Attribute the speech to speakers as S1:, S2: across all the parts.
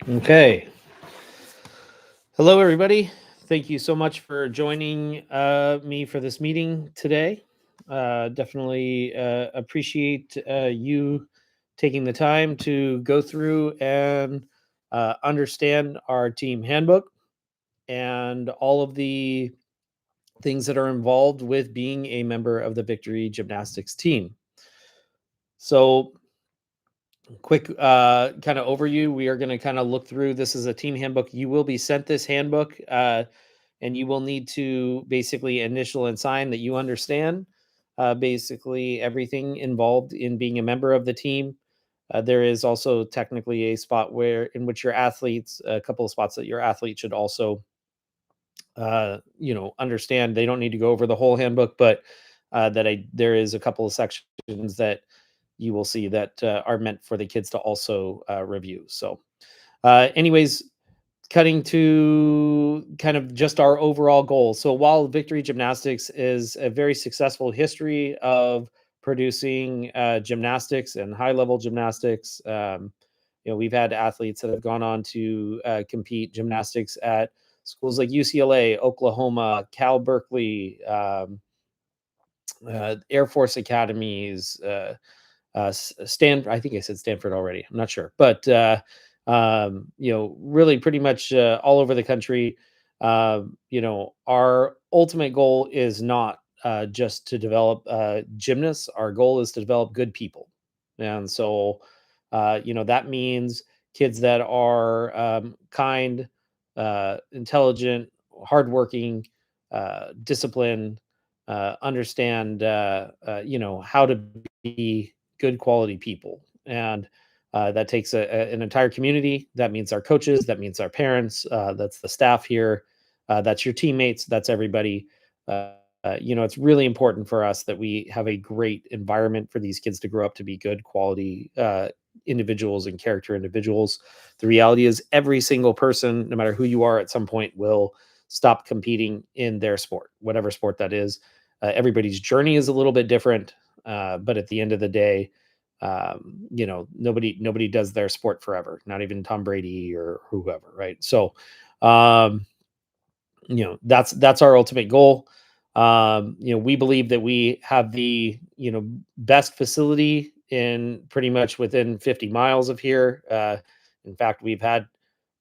S1: Okay. Hello, everybody. Thank you so much for joining me for this meeting today. Definitely appreciate you taking the time to go through and understand our team handbook and all of the things that are involved with being a member of the Victory Gymnastics team. So, quick kind of overview. We are going to kind of look through this as a team handbook. You will be sent this handbook. And you will need to basically initial and sign that you understand basically everything involved in being a member of the team. There is also technically a spot where in which your athletes, a couple of spots that your athletes should also, understand. They don't need to go over the whole handbook, but there is a couple of sections that you will see that are meant for the kids to also review. So, anyways, cutting to kind of just our overall goal. So while Victory Gymnastics is a very successful history of producing gymnastics and high level gymnastics, we've had athletes that have gone on to compete gymnastics at schools like UCLA, Oklahoma, Cal Berkeley, Air Force academies, Stanford. I think I said Stanford already. I'm not sure, but really pretty much all over the country. Our ultimate goal is not just to develop gymnasts. Our goal is to develop good people, and so that means kids that are kind, intelligent, hardworking, disciplined, understand how to be good quality people. And that takes an entire community. That means our coaches, that means our parents, that's the staff here, that's your teammates, that's everybody. It's really important for us that we have a great environment for these kids to grow up to be good quality individuals and character individuals. The reality is every single person, no matter who you are, at some point will stop competing in their sport, whatever sport that is. Everybody's journey is a little bit different, but at the end of the day, nobody does their sport forever. Not even Tom Brady or whoever, right? So, um, that's our ultimate goal. We believe that we have the best facility in pretty much within 50 miles of here. In fact, we've had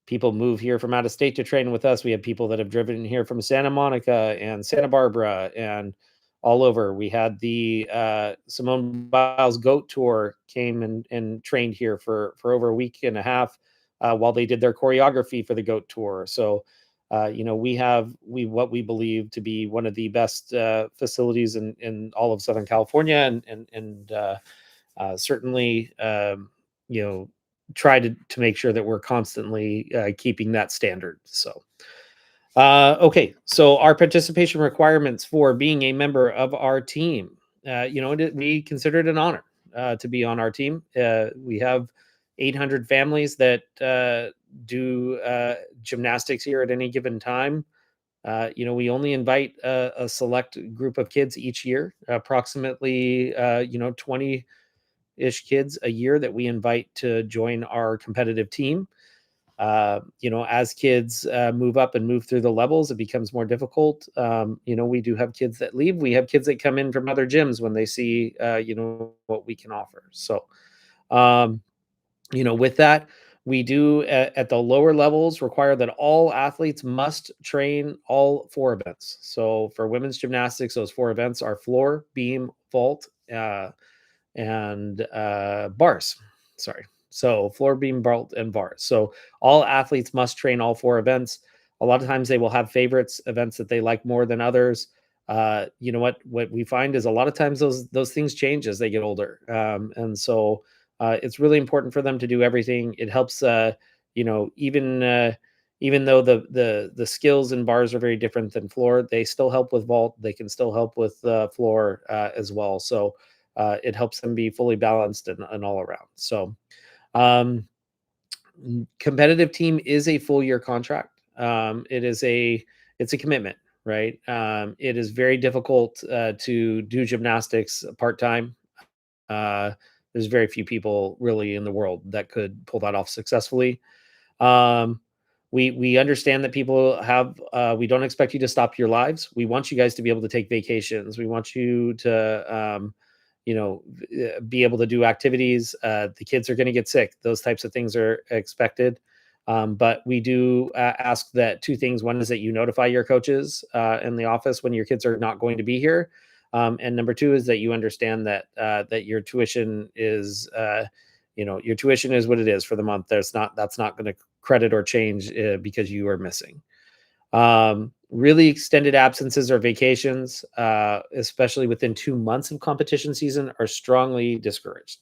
S1: people move here from out of state to train with us. We have people that have driven here from Santa Monica and Santa Barbara and all over. We had the Simone Biles Goat Tour came and trained here for over a week and a half while they did their choreography for the Goat Tour. So, we have what we believe to be one of the best facilities in all of Southern California, and certainly try to make sure that we're constantly keeping that standard. So, okay, so our participation requirements for being a member of our team. We consider it an honor to be on our team. We have 800 families that do gymnastics here at any given time. We only invite a select group of kids each year, approximately 20 ish kids a year that we invite to join our competitive team. As kids move up and move through the levels, it becomes more difficult. We do have kids that leave. We have kids that come in from other gyms when they see, what we can offer. So, um, with that, we do at the lower levels require that all athletes must train all four events. So for women's gymnastics, those four events are floor, beam, vault, and bars. Sorry. So floor, beam, vault, and bars. So all athletes must train all four events. A lot of times they will have favorites, events that they like more than others. What we find is a lot of times those things change as they get older, and so it's really important for them to do everything. It helps, even though the skills in bars are very different than floor, they still help with vault. They can still help with floor as well. So it helps them be fully balanced and all around. So, um, competitive team is a full year contract. It's a commitment, right? It is very difficult to do gymnastics part time. There's very few people really in the world that could pull that off successfully. Um, we understand that people have. We don't expect you to stop your lives. We want you guys to be able to take vacations. We want you to, be able to do activities. The kids are going to get sick. Those types of things are expected. But we do ask that two things. One is that you notify your coaches in the office when your kids are not going to be here. And number two is that you understand that your tuition is, your tuition is what it is for the month. That's not going to credit or change because you are missing. Really extended absences or vacations, especially within 2 months of competition season, are strongly discouraged.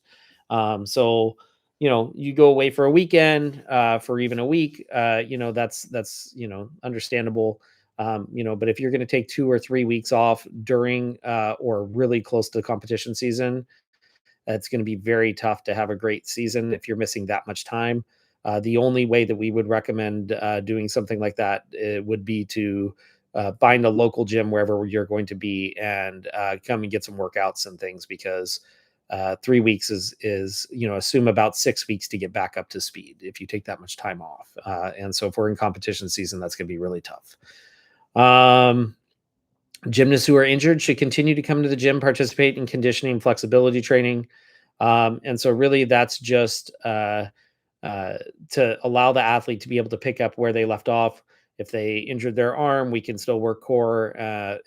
S1: So, you go away for a weekend, for even a week, that's understandable. But if you're going to take 2 or 3 weeks off during or really close to the competition season, it's going to be very tough to have a great season if you're missing that much time. The only way that we would recommend doing something like that would be to find a local gym wherever you're going to be and come and get some workouts and things because 3 weeks is assume about 6 weeks to get back up to speed if you take that much time off. And so if we're in competition season, that's going to be really tough. Gymnasts who are injured should continue to come to the gym, participate in conditioning, flexibility training. And so really that's just to allow the athlete to be able to pick up where they left off. If they injured their arm, we can still work core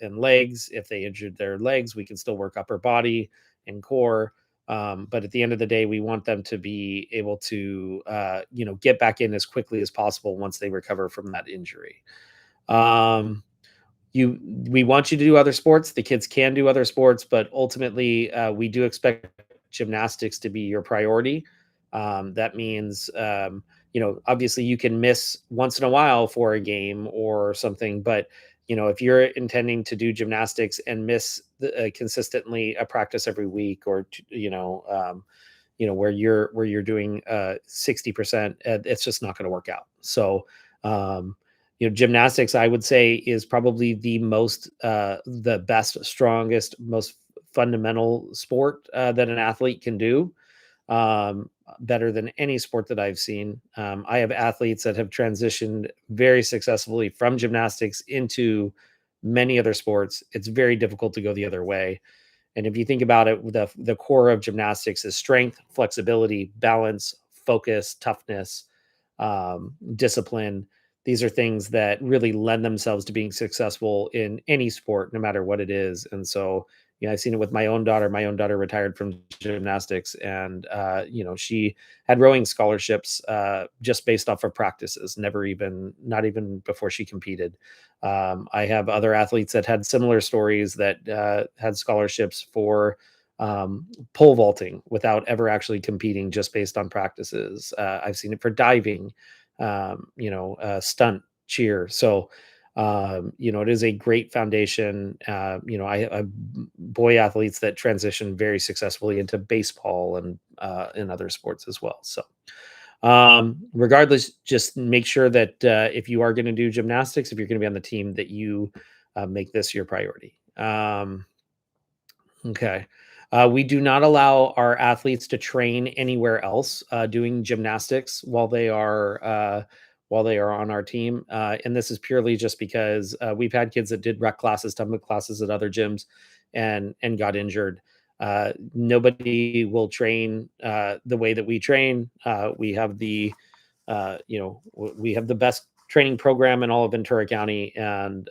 S1: and legs. If they injured their legs, we can still work upper body and core. But at the end of the day, we want them to be able to, get back in as quickly as possible once they recover from that injury. We want you to do other sports. The kids can do other sports, but ultimately, we do expect gymnastics to be your priority. That means, obviously you can miss once in a while for a game or something, but if you're intending to do gymnastics and miss consistently a practice every week, or where you're doing 60%, it's just not going to work out. So, gymnastics, I would say, is probably the best, strongest, most fundamental sport that an athlete can do, better than any sport that I've seen. I have athletes that have transitioned very successfully from gymnastics into many other sports. It's very difficult to go the other way. And if you think about it, the core of gymnastics is strength, flexibility, balance, focus, toughness, discipline. These are things that really lend themselves to being successful in any sport, no matter what it is. And so, I've seen it with my own daughter. My own daughter retired from gymnastics, and she had rowing scholarships just based off of practices. Not even before she competed. I have other athletes that had similar stories that had scholarships for pole vaulting without ever actually competing, just based on practices. I've seen it for diving, stunt cheer. So, it is a great foundation. I boy athletes that transition very successfully into baseball and in other sports as well. So, regardless, just make sure that if you are going to do gymnastics, if you're going to be on the team, that you make this your priority. Okay. We do not allow our athletes to train anywhere else doing gymnastics while they are on our team, and this is purely just because we've had kids that did rec classes, tumbling classes at other gyms, and got injured. Nobody will train the way that we train. We have the best training program in all of Ventura County, and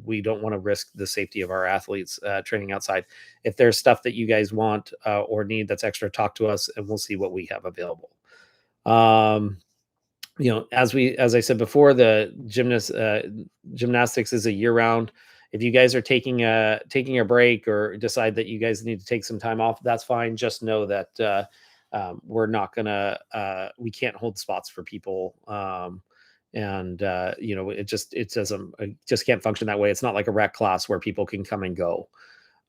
S1: we don't want to risk the safety of our athletes training outside. If there's stuff that you guys want or need that's extra, talk to us, and we'll see what we have available. Um, as I said before, the gymnastics is a year round. If you guys are taking a break or decide that you guys need to take some time off, that's fine. Just know that we're not gonna we can't hold spots for people. And it just can't function that way. It's not like a rec class where people can come and go.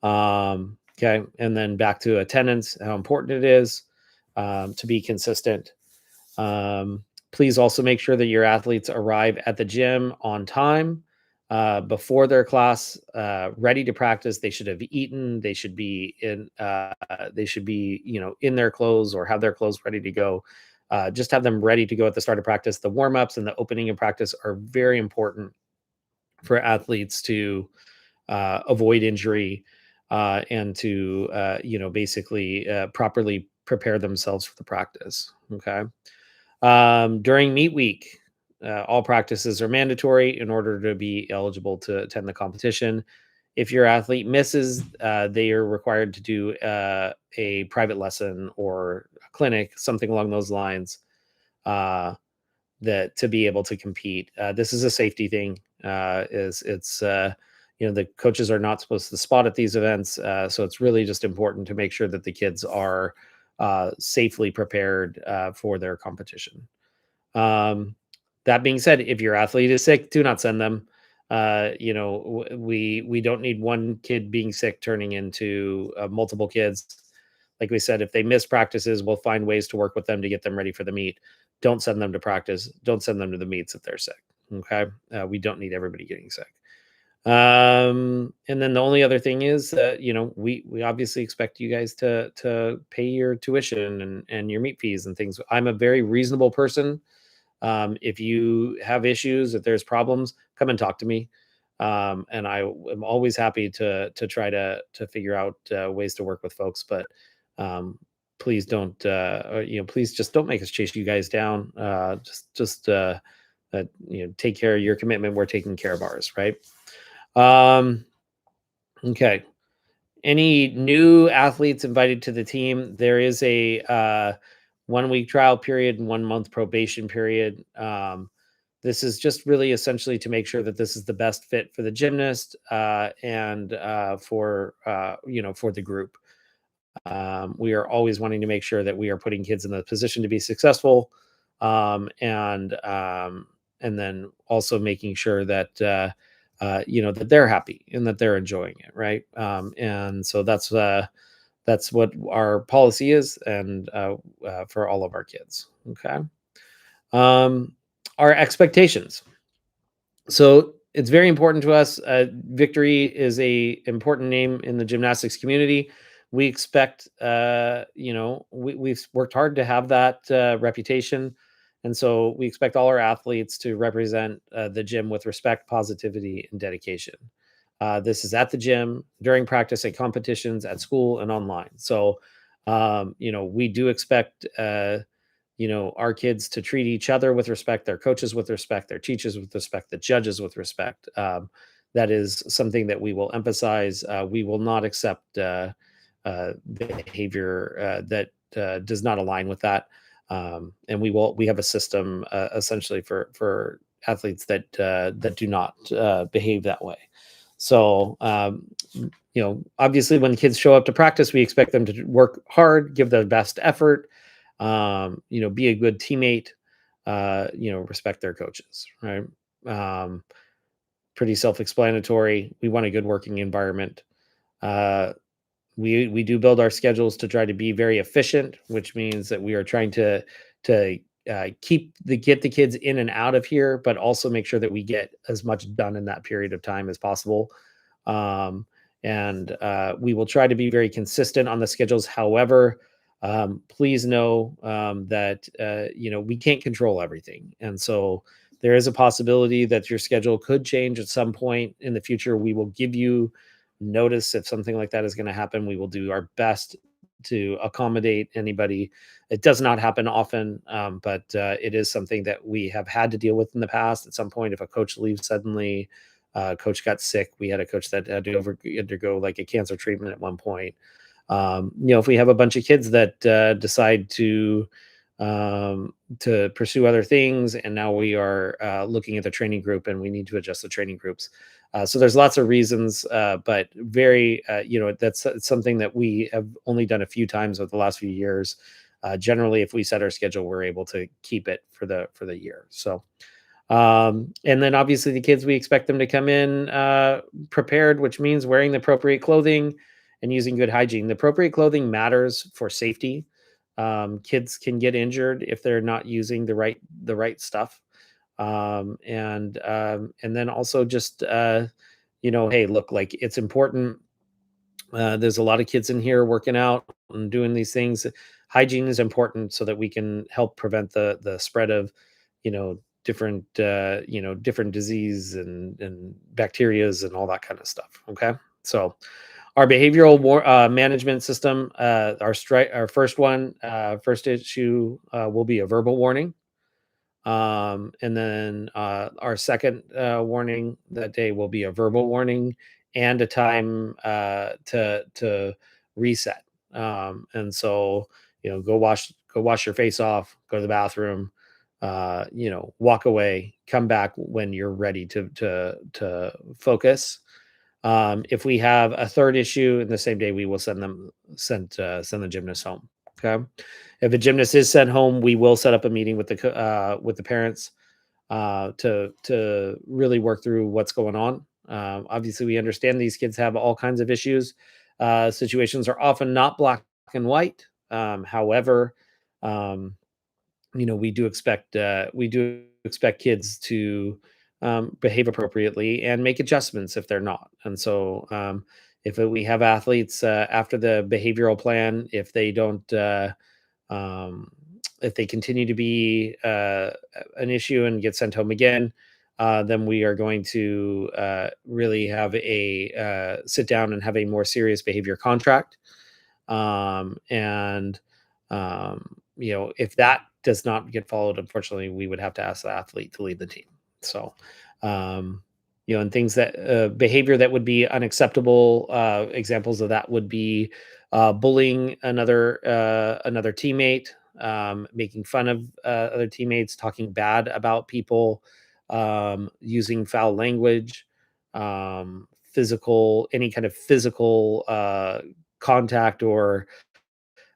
S1: Okay. And then back to attendance, how important it is to be consistent. Please also make sure that your athletes arrive at the gym on time before their class, ready to practice. They should have eaten. They should be in. They should be in their clothes or have their clothes ready to go. just have them ready to go at the start of practice. The warm ups and the opening of practice are very important for athletes to avoid injury and to basically properly prepare themselves for the practice. Okay. During meet week, all practices are mandatory in order to be eligible to attend the competition. If your athlete misses, they are required to do a private lesson or a clinic, something along those lines, uh, that to be able to compete. This is a safety thing. Is it's The coaches are not supposed to spot at these events, so it's really just important to make sure that the kids are safely prepared for their competition. That being said, if your athlete is sick, do not send them. We don't need one kid being sick turning into multiple kids. Like we said, if they miss practices, we'll find ways to work with them to get them ready for the meet. Don't send them to practice. Don't send them to the meets if they're sick. Okay, we don't need everybody getting sick. And then the only other thing is that we obviously expect you guys to pay your tuition and your meet fees and things. I'm a very reasonable person. If you have issues, if there's problems, come and talk to me. And I am always happy to try to figure out ways to work with folks. But please don't, please just don't make us chase you guys down. Take care of your commitment. We're taking care of ours, right? Um, okay. Any new athletes invited to the team? There is a 1 week trial period and 1 month probation period. This is just really essentially to make sure that this is the best fit for the gymnast and for the group. We are always wanting to make sure that we are putting kids in the position to be successful, and then also making sure that that they're happy and that they're enjoying it, right? And so that's what our policy is, and for all of our kids. Okay. Um, our expectations. So it's very important to us. Victory is a important name in the gymnastics community. We expect, we've worked hard to have that reputation. And so we expect all our athletes to represent the gym with respect, positivity, and dedication. This is at the gym, during practice, at competitions, at school, and online. So, we do expect, our kids to treat each other with respect, their coaches with respect, their teachers with respect, the judges with respect. That is something that we will emphasize. We will not accept behavior that does not align with that. And we have a system essentially for athletes that do not behave that way. So, obviously, when kids show up to practice, we expect them to work hard, give their best effort, be a good teammate, respect their coaches, right? Um, Pretty self-explanatory. We want a good working environment. Uh, we do build our schedules to try to be very efficient, which means that we are trying to get the kids in and out of here, but also make sure that we get as much done in that period of time as possible. Um, and we will try to be very consistent on the schedules. However, please know that we can't control everything, and so there is a possibility that your schedule could change at some point in the future. We will give you notice if something like that is going to happen. We will do our best to accommodate anybody. It does not happen often, but it is something that we have had to deal with in the past. At some point, if a coach leaves suddenly, coach got sick. We had a coach that had to undergo like a cancer treatment at one point. If we have a bunch of kids that decide to pursue other things, and now we are looking at the training group, and we need to adjust the training groups. So there's lots of reasons, but that's something that we have only done a few times over the last few years. Generally, if we set our schedule, we're able to keep it for the year. So, and then obviously the kids, we expect them to come in prepared, which means wearing the appropriate clothing and using good hygiene. The appropriate clothing matters for safety. Kids can get injured if they're not using the right stuff. And then also just hey, look, like, it's important. There's a lot of kids in here working out and doing these things. hygiene is important so that we can help prevent the spread of, different different disease and bacterias and all that kind of stuff. Okay, so our behavioral management system, our first one, first issue will be a verbal warning. And then our second warning that day will be a verbal warning and a time to reset. And so, go wash your face off, go to the bathroom, walk away, come back when you're ready to focus. If we have a third issue in the same day, we will send the gymnast home. Okay. If a gymnast is sent home, we will set up a meeting with the parents to really work through what's going on. Obviously, we understand these kids have all kinds of issues. Situations are often not black and white. However, um, we do expect kids to behave appropriately and make adjustments if they're not. And so, if we have athletes after the behavioral plan, um, if they continue to be an issue and get sent home again, then we are going to really have a sit down and have a more serious behavior contract. And if that does not get followed, unfortunately, we would have to ask the athlete to leave the team. So, um, and things that behavior that would be unacceptable. Examples of that would be bullying another teammate, making fun of other teammates, talking bad about people, using foul language, any kind of physical contact or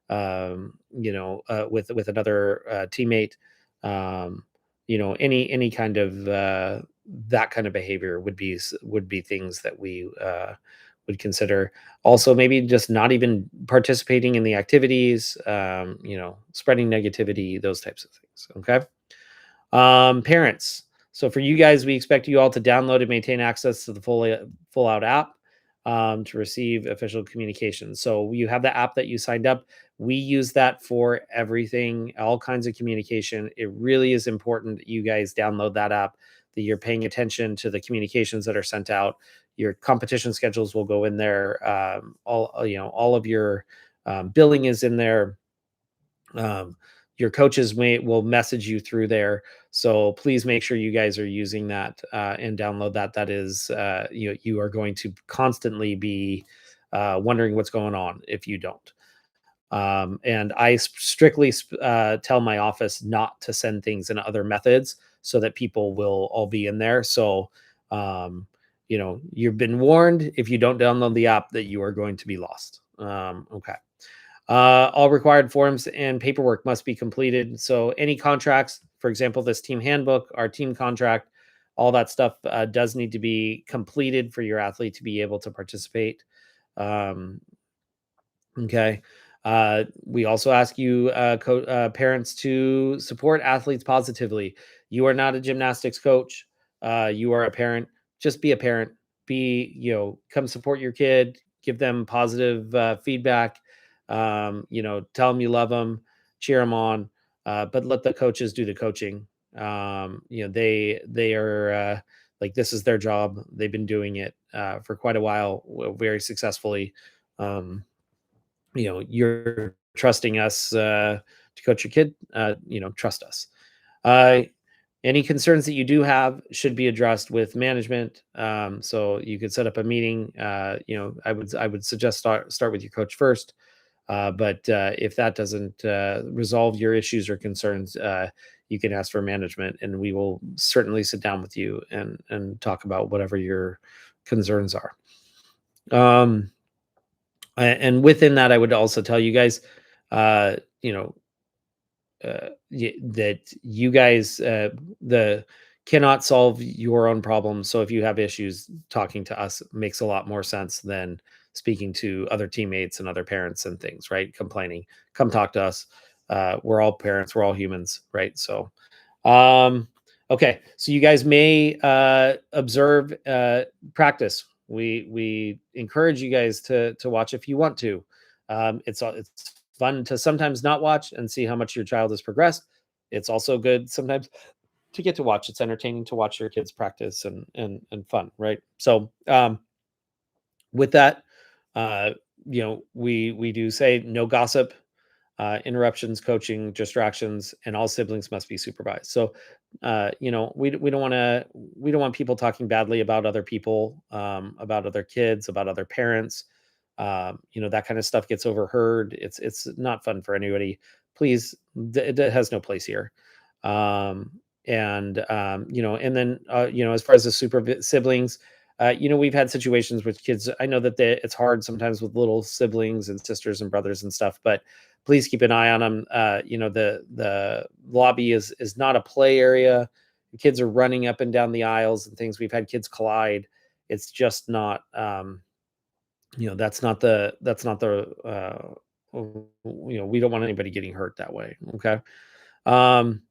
S1: with another teammate. Any kind of that kind of behavior would be things that we would consider. Also, maybe just not even participating in the activities. Spreading negativity, those types of things. Okay. Parents. So for you guys, we expect you all to download and maintain access to the full out app to receive official communication. So you have the app that you signed up. We use that for everything, all kinds of communication. It really is important that you guys download that app, that you're paying attention to the communications that are sent out. Your competition schedules will go in there. All of your billing is in there. um, your coaches will message you through there, so please make sure you guys are using that and download that. That is you are going to constantly be wondering what's going on if you don't. And I strictly tell my office not to send things in other methods so that people will all be in there. So you've been warned, if you don't download the app, that you are going to be lost. Okay. All required forms and paperwork must be completed. So any contracts, for example, this team handbook, our team contract, all that stuff does need to be completed for your athlete to be able to participate. Um, Okay. We also ask you, parents, to support athletes positively. You are not a gymnastics coach. You are a parent. Just be a parent. Come support your kid. Give them positive feedback. Tell them you love them. Cheer them on. But let the coaches do the coaching. They are like, this is their job. They've been doing it for quite a while, very successfully. Um, you're trusting us to coach your kid. Trust us. uh, any concerns that you do have should be addressed with management. So you could set up a meeting. I would suggest start with your coach first. But if that doesn't resolve your issues or concerns, you can ask for management, and we will certainly sit down with you and talk about whatever your concerns are. um, and within that, I would also tell you guys, uh, you know, that you guys the cannot solve your own problems. So if you have issues, talking to us makes a lot more sense than speaking to other teammates and other parents and things. Right? Complaining. Come talk to us. We're all parents. We're all humans. Right? So, um, okay. So you guys may observe practice. We encourage you guys to watch if you want to. It's fun to sometimes not watch and see how much your child has progressed. It's also good sometimes to get to watch. It's entertaining to watch your kids practice and fun, right? So with that, uh, we do say no gossip, interruptions, coaching, distractions, and all siblings must be supervised. So, we don't want people talking badly about other people, about other kids, about other parents. That kind of stuff gets overheard. It's not fun for anybody. Please, it has no place here. And then as far as the siblings, we've had situations with kids. I know that it's hard sometimes with little siblings and sisters and brothers and stuff, but please keep an eye on them. The lobby is not a play area. The kids are running up and down the aisles and things. We've had kids collide. It's just not, we don't want anybody getting hurt that way. Okay. Um,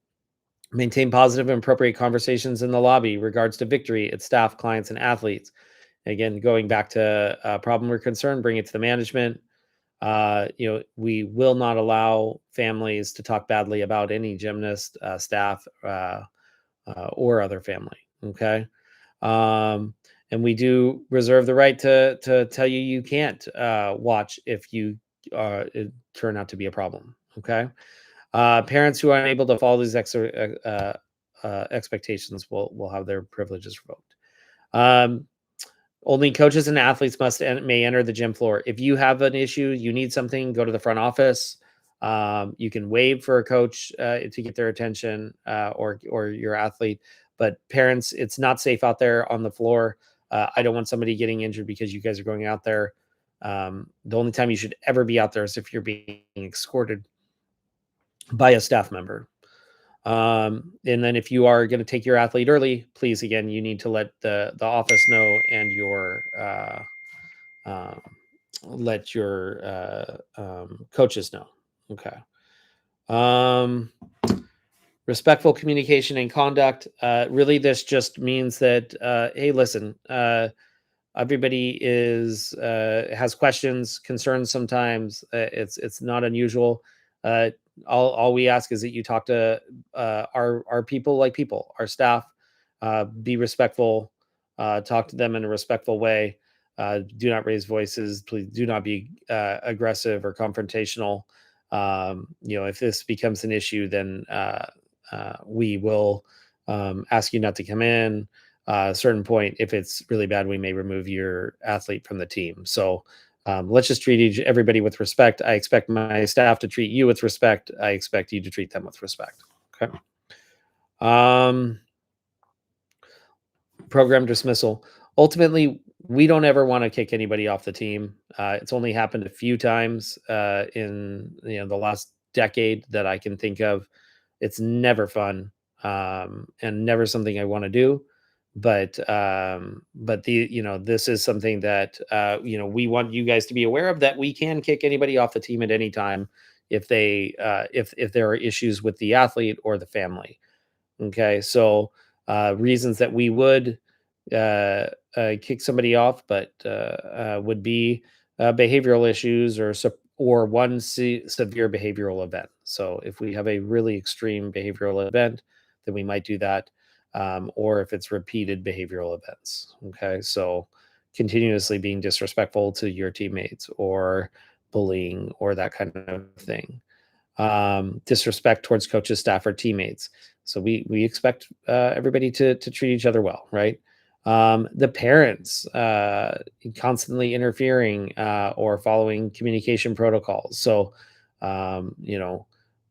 S1: Maintain positive and appropriate conversations in the lobby regards to victory, its staff, clients, and athletes. Again, going back to problem or concern, bring it to the management. We will not allow families to talk badly about any gymnast, staff, or other family. Okay. Um, and we do reserve the right to tell you you can't watch if you turn out to be a problem. Okay. Parents who are unable to follow these expectations will have their privileges revoked. Um, Only coaches and athletes may enter the gym floor. If you have an issue, you need something, go to the front office. You can waive for a coach to get their attention, or your athlete. But parents, it's not safe out there on the floor. I don't want somebody getting injured because you guys are going out there. The only time you should ever be out there is if you're being escorted by a staff member. And then if you are going to take your athlete early, please, again, you need to let the office know and uh, let your coaches know. Okay. Um, Respectful communication and conduct. Really, this just means that, hey, listen, everybody has questions, concerns sometimes. It's not unusual. Uh, all we ask is that you talk to our people like people, our staff. Be respectful. Talk to them in a respectful way. Do not raise voices. Please do not be aggressive or confrontational. If this becomes an issue, then we will ask you not to come in. A certain point, if it's really bad, we may remove your athlete from the team. So let's just treat everybody with respect. I expect my staff to treat you with respect. I expect you to treat them with respect. Okay. Program dismissal. Ultimately, we don't ever want to kick anybody off the team. It's only happened a few times in the last decade that I can think of. It's never fun, and never something I want to do. But this is something that we want you guys to be aware of, that we can kick anybody off the team at any time if if there are issues with the athlete or the family. Okay, so reasons that we would kick somebody off, but would be behavioral issues or one severe behavioral event. So if we have a really extreme behavioral event, then we might do that, or if it's repeated behavioral events. Okay, so continuously being disrespectful to your teammates or bullying or that kind of thing. Disrespect towards coaches, staff, or teammates. So we expect everybody to treat each other well, right? The parents constantly interfering or following communication protocols. So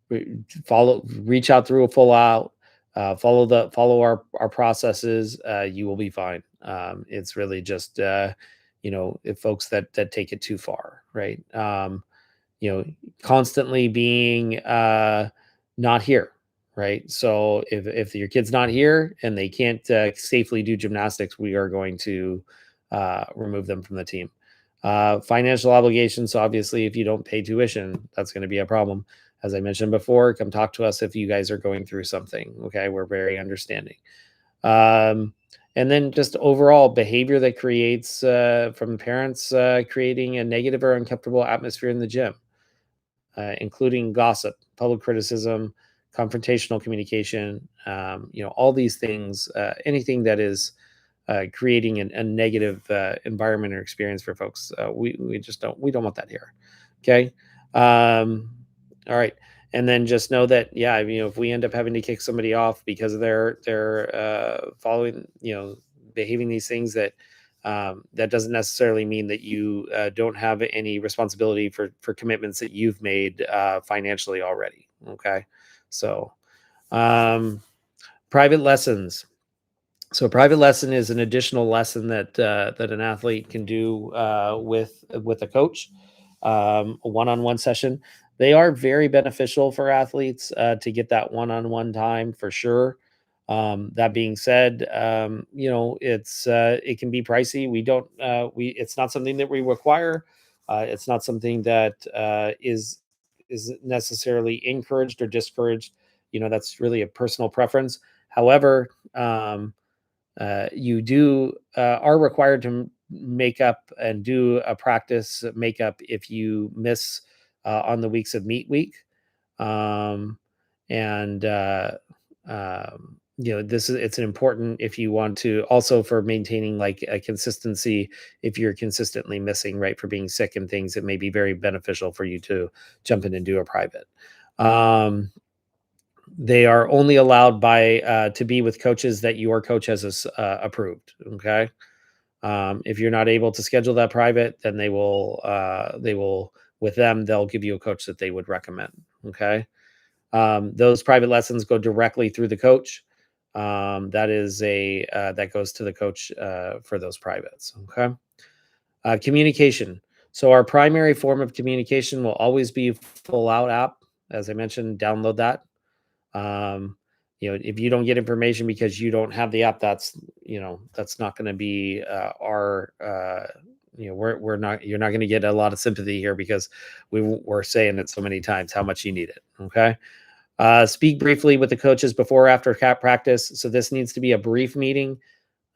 S1: reach out through a full out. Follow our processes. You will be fine. It's really just if folks that take it too far, right? Constantly being not here, right? So if your kid's not here and they can't safely do gymnastics, we are going to remove them from the team. Financial obligations. So obviously, if you don't pay tuition, that's going to be a problem. As I mentioned before, come talk to us if you guys are going through something. Okay, we're very understanding. And then just overall behavior that creates from parents creating a negative or uncomfortable atmosphere in the gym. including gossip, public criticism, confrontational communication, all these things, anything that is creating a negative environment or experience for folks. We just don't want that here. Okay. Um, all right. And then just know that, yeah, if we end up having to kick somebody off because of their following, behaving these things, that doesn't necessarily mean that you don't have any responsibility for commitments that you've made financially already. Okay. So um, private lessons. So a private lesson is an additional lesson that an athlete can do with a coach, a one-on-one session. They are very beneficial for athletes to get that one-on-one time for sure. That being said, it can be pricey. We don't we It's not something that we require. It's not something that is necessarily encouraged or discouraged. That's really a personal preference. However, you do are required to make up and do a practice makeup if you miss on the weeks of meet week. um, and it's an important if you want to, also for maintaining like a consistency. If you're consistently missing, right, for being sick and things, it may be very beneficial for you to jump in and do a private. um, they are only allowed by to be with coaches that your coach has approved. Okay. If you're not able to schedule that private, then they will with them, they'll give you a coach that they would recommend. Okay. Those private lessons go directly through the coach. That goes to the coach for those privates. Okay. Communication. So our primary form of communication will always be Full Out app. As I mentioned, download that. If you don't get information because you don't have the app, that's not going to be our we're not you're not going to get a lot of sympathy here, because we're saying it so many times how much you need it. Okay. Speak briefly with the coaches before or after cap practice. So this needs to be a brief meeting.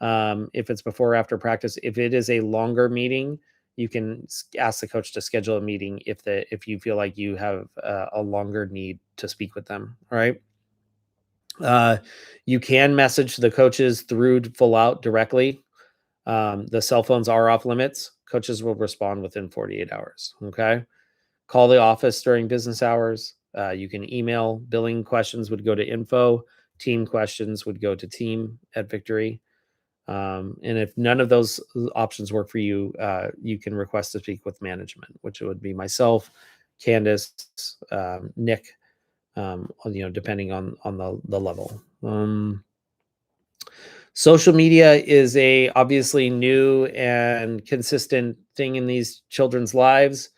S1: If it's before or after practice. If it is a longer meeting, you can ask the coach to schedule a meeting if you feel like you have a longer need to speak with them. All right. Uh, you can message the coaches through Full Out directly. The cell phones are off limits. Coaches will respond within 48 hours. Okay. Call the office during business hours. You can email. Billing questions would go to info. Team questions would go to team at Victory. And if none of those options work for you, you can request to speak with management, which would be myself, Candace, Nick, depending on the level. Social media is a obviously new and consistent thing in these children's lives.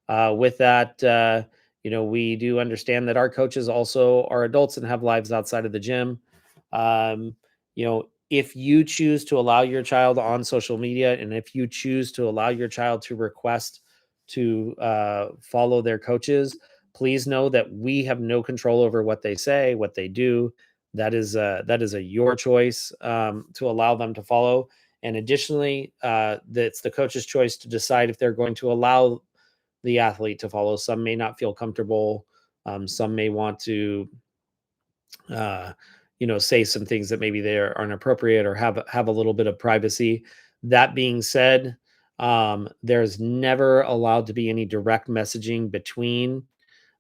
S1: With that, we do understand that our coaches also are adults and have lives outside of the gym. If you choose to allow your child on social media, and if you choose to allow your child to request to follow their coaches, please know that we have no control over what they say, what they do. That is a your choice to allow them to follow. And additionally, it's the coach's choice to decide if they're going to allow the athlete to follow. Some may not feel comfortable. Some may want to, say some things that maybe they are inappropriate or have a little bit of privacy. That being said, there's never allowed to be any direct messaging between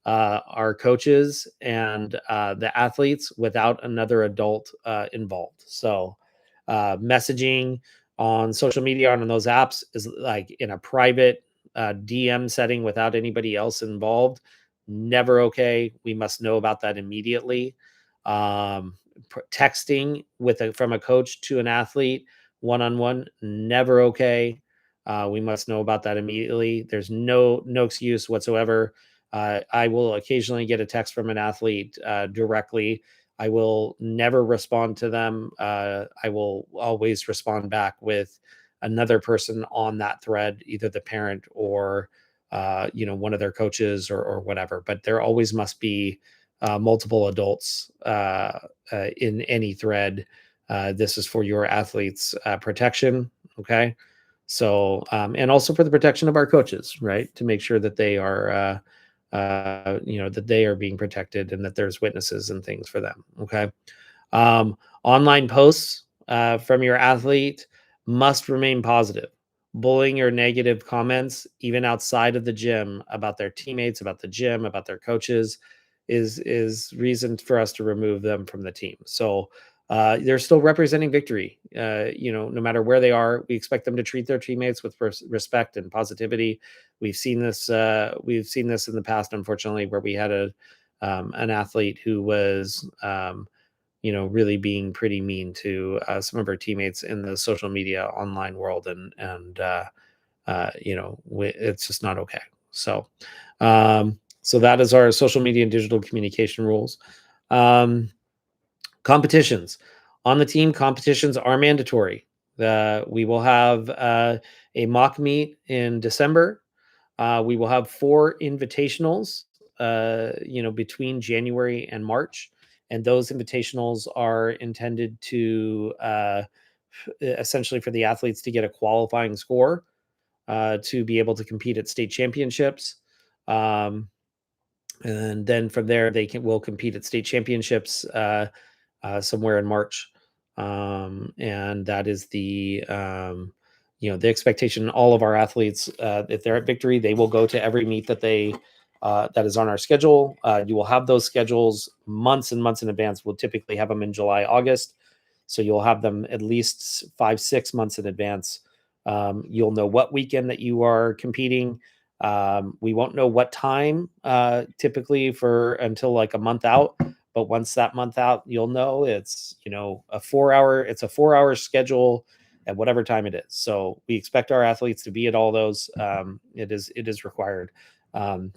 S1: our coaches and the athletes without another adult involved. So, messaging on social media on those apps is like in a private DM setting without anybody else involved. Never okay. We must know about that immediately. Um, Texting from a coach to an athlete one on one, never okay. We must know about that immediately. There's no excuse whatsoever. I will occasionally get a text from an athlete directly. I will never respond to them. I will always respond back with another person on that thread, either the parent or one of their coaches or whatever. But there always must be multiple adults in any thread. This is for your athletes' protection. Okay. So, and also for the protection of our coaches, right? To make sure that they are that they are being protected and that there's witnesses and things for them. Okay. Online posts from your athlete must remain positive. Bullying or negative comments, even outside of the gym, about their teammates, about the gym, about their coaches, is reason for us to remove them from the team. So they're still representing victory. No matter where they are, we expect them to treat their teammates with respect and positivity. We've seen this. We've seen this in the past, unfortunately, where we had an athlete who was really being pretty mean to some of our teammates in the social media online world, it's just not okay. So that is our social media and digital communication rules. Um, Competitions on the team. Competitions are mandatory. We will have a mock meet in December. We will have 4 invitationals, between January and March, and those invitationals are intended to essentially for the athletes to get a qualifying score to be able to compete at state championships. Um, and then from there, will compete at state championships somewhere in March. And that is the expectation. All of our athletes, if they're at Victory, they will go to every meet that is on our schedule. You will have those schedules months and months in advance. We'll typically have them in July, August. So you'll have them at least 5, 6 months in advance. You'll know what weekend that you are competing. We won't know what time typically until like a month out. But once that month out, you'll know it's a 4-hour schedule at whatever time it is. So we expect our athletes to be at all those. It is required. For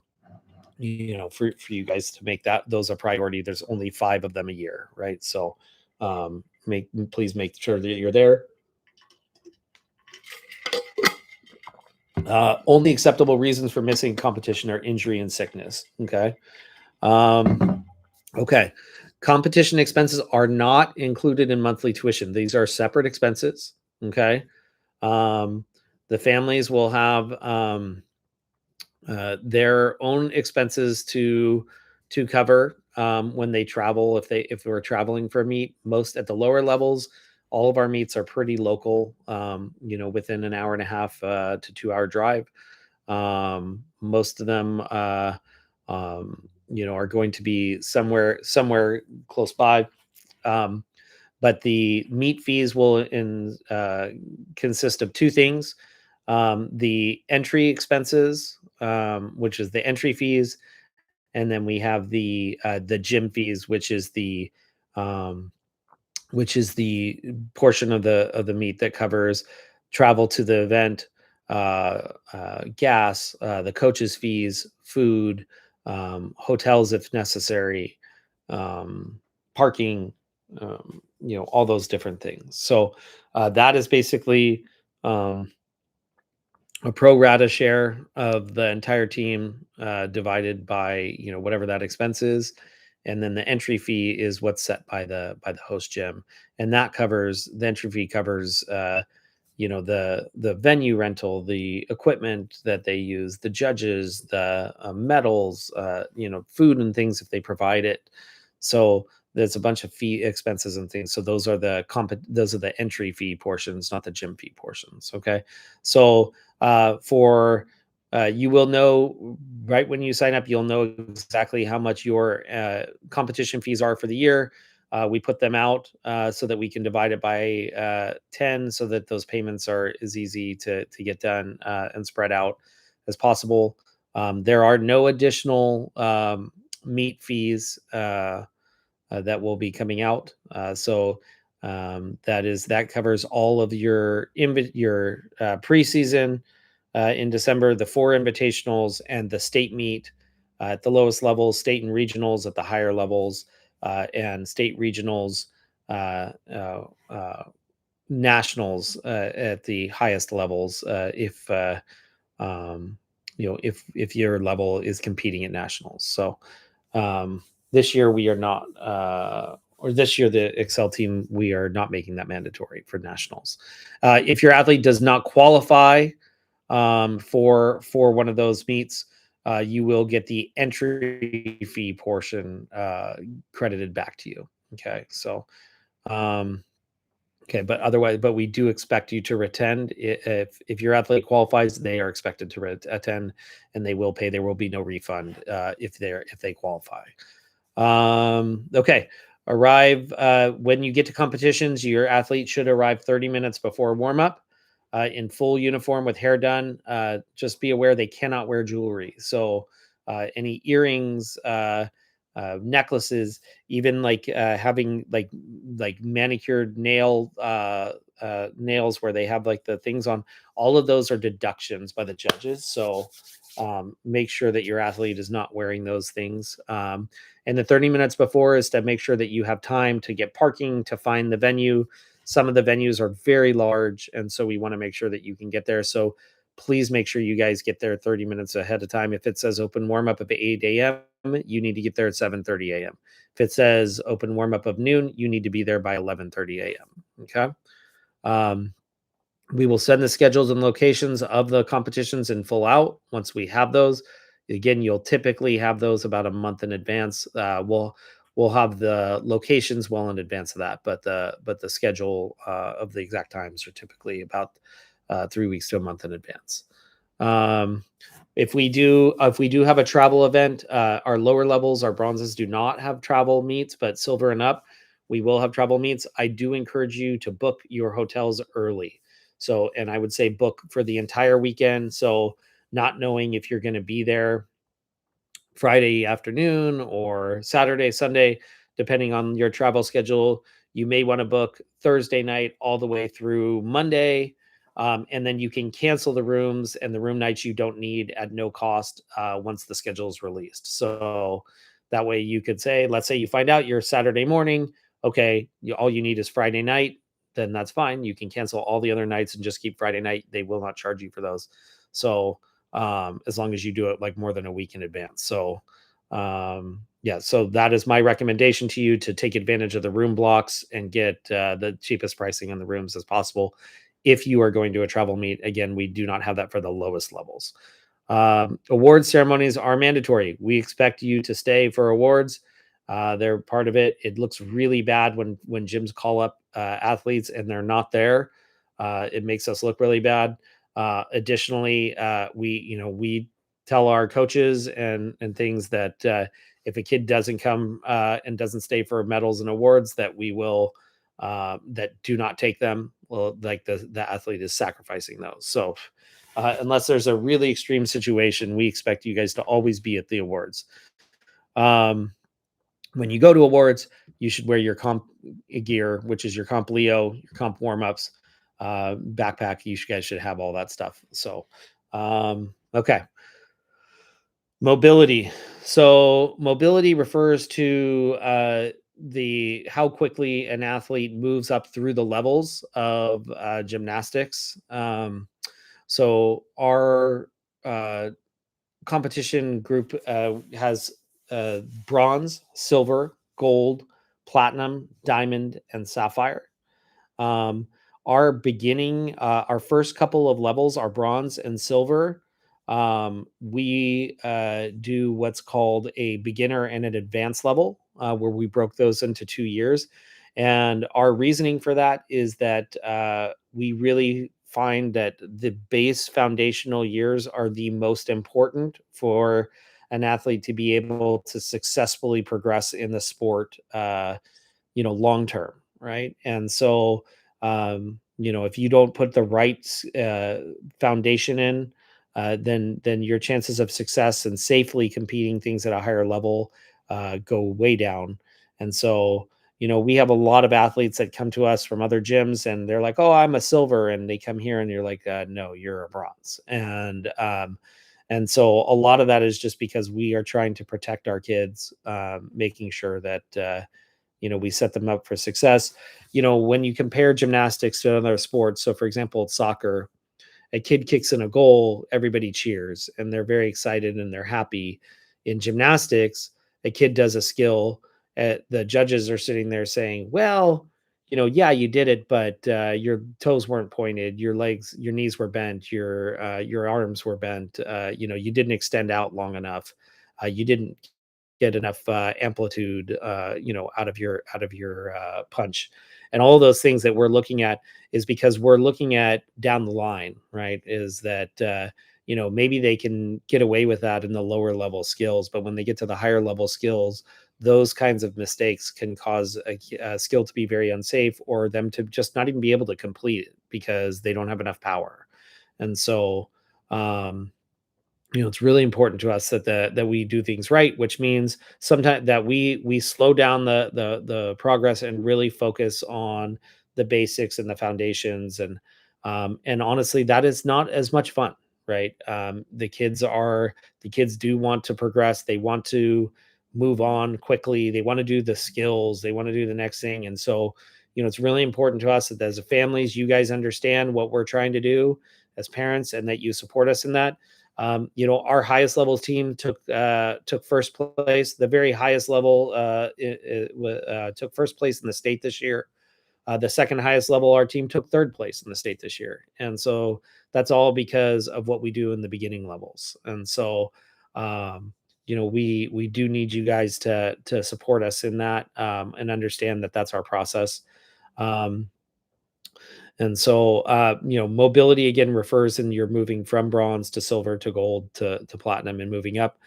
S1: you guys to make those a priority. There's only 5 of them a year, right? So please make sure that you're there. Only acceptable reasons for missing competition are injury and sickness. Okay. Okay. Competition expenses are not included in monthly tuition. These are separate expenses. Okay. The families will have their own expenses to cover when they travel. If we're traveling for a meet, most at the lower levels, all of our meets are pretty local. Within an hour and a half to 2-hour drive. Most of them, are going to be somewhere close by. But the meet fees will consist of 2 things: the entry expenses, which is the entry fees, and then we have the gym fees, um, which is the portion of the meet that covers travel to the event, gas, the coaches' fees, food, hotels if necessary, parking, all those different things. So that is basically a pro rata share of the entire team divided by whatever that expense is, and then the entry fee is what's set by the host gym, and the entry fee covers the venue rental, the equipment that they use, the judges, the medals, food and things if they provide it. So there's a bunch of fee expenses and things. So those are the entry fee portions, not the gym fee portions. Okay. So you will know right when you sign up, you'll know exactly how much your competition fees are for the year. We put them out so that we can divide it by 10, so that those payments are as easy to get done and spread out as possible. There are no additional meet fees that will be coming out. That covers all of your preseason in December, the 4 invitationals, and the state meet at the lowest levels, state and regionals at the higher levels, and state regionals, nationals at the highest levels. If your level is competing at nationals. So this year we are not, or this year the XCel team, we are not making that mandatory for nationals. If your athlete does not qualify for one of those meets, you will get the entry fee portion credited back to you. Okay, so um, okay, but otherwise, but we do expect you to attend. If your athlete qualifies, they are expected to attend, and they will pay. There will be no refund if they qualify. Okay. Arrive when you get to competitions. Your athlete should arrive 30 minutes before warm up in full uniform with hair done. Just be aware they cannot wear jewelry. So any earrings, necklaces, even like having like manicured nails where they have like the things on. All of those are deductions by the judges. So make sure that your athlete is not wearing those things. And the 30 minutes before is to make sure that you have time to get parking, to find the venue. Some of the venues are very large, and so we want to make sure that you can get there. So please make sure you guys get there 30 minutes ahead of time. If it says open warm up at 8 a.m., you need to get there at 7:30 a.m. If it says open warm up of noon, you need to be there by 11:30 a.m. Okay. Um, we will send the schedules and locations of the competitions in full out once we have those. Again, you'll typically have those about a month in advance. We'll have the locations well in advance of that, but the schedule of the exact times are typically about 3 weeks to a month in advance. Um, if we do have a travel event, our lower levels, our bronzes do not have travel meets, but silver and up, we will have travel meets. I do encourage you to book your hotels early. So, and I would say book for the entire weekend. So, not knowing if you're going to be there Friday afternoon or Saturday, Sunday, depending on your travel schedule. You may want to book Thursday night all the way through Monday. And then you can cancel the rooms and the room nights you don't need at no cost once the schedule is released. So that way you could say, let's say you find out your Saturday morning, okay, all you need is Friday night, then that's fine. You can cancel all the other nights and just keep Friday night. They will not charge you for those. So, as long as you do it like more than a week in advance. So, yeah, so that is my recommendation to you to take advantage of the room blocks and get the cheapest pricing on the rooms as possible. If you are going to a travel meet, again, we do not have that for the lowest levels. Award ceremonies are mandatory. We expect you to stay for awards. They're part of it. It looks really bad when gyms call up athletes and they're not there. It makes us look really bad. Additionally, we tell our coaches and things that if a kid doesn't come and doesn't stay for medals and awards, that we will that do not take them. Well, like the athlete is sacrificing those. So unless there's a really extreme situation, we expect you guys to always be at the awards. Um, when you go to awards, you should wear your comp gear, which is your comp Leo, your comp warm ups, backpack. You guys should have all that stuff. So, okay. Mobility. So, mobility refers to the how quickly an athlete moves up through the levels of gymnastics. So, our competition group has bronze, silver, gold, platinum, diamond, and sapphire. Um, our first couple of levels are bronze and silver. We do what's called a beginner and an advanced level, where we broke those into 2 years. And our reasoning for that is that we really find that the base foundational years are the most important for an athlete to be able to successfully progress in the sport. Long term, right? And so, if you don't put the right foundation in, then your chances of success and safely competing things at a higher level go way down. And so, we have a lot of athletes that come to us from other gyms, and they're like, "Oh, I'm a silver," and they come here, and you're like, "No, you're a bronze." And so a lot of that is just because we are trying to protect our kids, making sure that we set them up for success. When you compare gymnastics to other sports, so for example, soccer, a kid kicks in a goal, everybody cheers and they're very excited and they're happy. In gymnastics, a kid does a skill, the judges are sitting there saying, well, yeah, you did it, but your toes weren't pointed, your knees were bent, your arms were bent. You didn't extend out long enough. You didn't get enough amplitude, out of your punch, and all those things that we're looking at is because we're looking at down the line, right? Is that maybe they can get away with that in the lower level skills, but when they get to the higher level skills, those kinds of mistakes can cause a skill to be very unsafe, or them to just not even be able to complete it because they don't have enough power. And so, um, it's really important to us that we do things right, which means sometimes that we slow down the progress and really focus on the basics and the foundations. And honestly, that is not as much fun, right? The kids do want to progress. They want to move on quickly. They want to do the skills. They want to do the next thing. And so, it's really important to us that as a families, you guys understand what we're trying to do as parents, and that you support us in that. Our highest level team took first place. The very highest level took first place in the state this year. The second highest level, our team took third place in the state this year, and so that's all because of what we do in the beginning levels. And so, we do need you guys to support us in that, and understand that that's our process. Um, and so, mobility again refers in you're moving from bronze to silver to gold to platinum and moving up.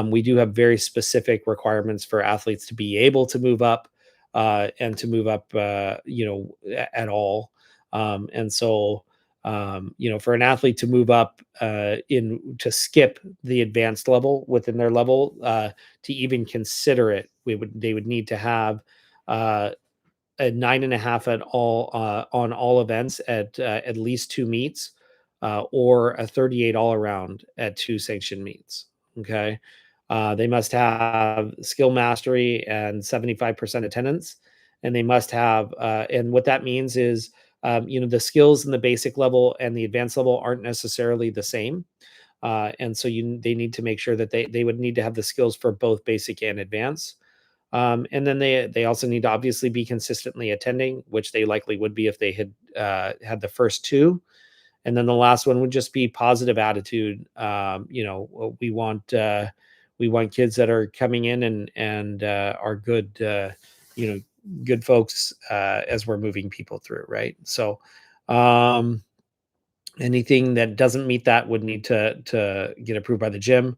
S1: We do have very specific requirements for athletes to be able to move up, and to move up, at all. And so, for an athlete to move up, in to skip the advanced level within their level, to even consider it, they would need to have uh, a 9.5 at all, on all events at least two meets, or a 38 all around at two sanctioned meets. Okay. They must have skill mastery and 75% attendance. And they must have, and what that means is, the skills in the basic level and the advanced level aren't necessarily the same. And so they need to make sure that they would need to have the skills for both basic and advanced. And then they also need to obviously be consistently attending, which they likely would be if they had had the first two. And then the last one would just be positive attitude. We want kids that are coming in and are good, you know, good folks, as we're moving people through, right? So, um, anything that doesn't meet that would need to get approved by the gym.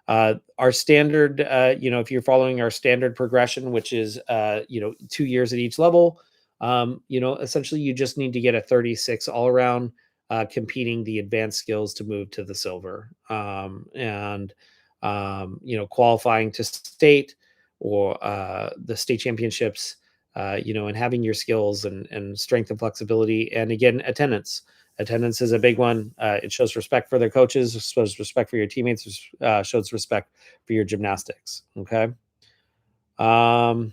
S1: Our standard, if you're following our standard progression, which is, 2 years at each level, essentially you just need to get a 36 all around, competing the advanced skills to move to the silver. Qualifying to state or the state championships, and having your skills and strength and flexibility. And again, attendance. Attendance is a big one. It shows respect for their coaches, shows respect for your teammates, shows respect for your gymnastics. Okay. Um,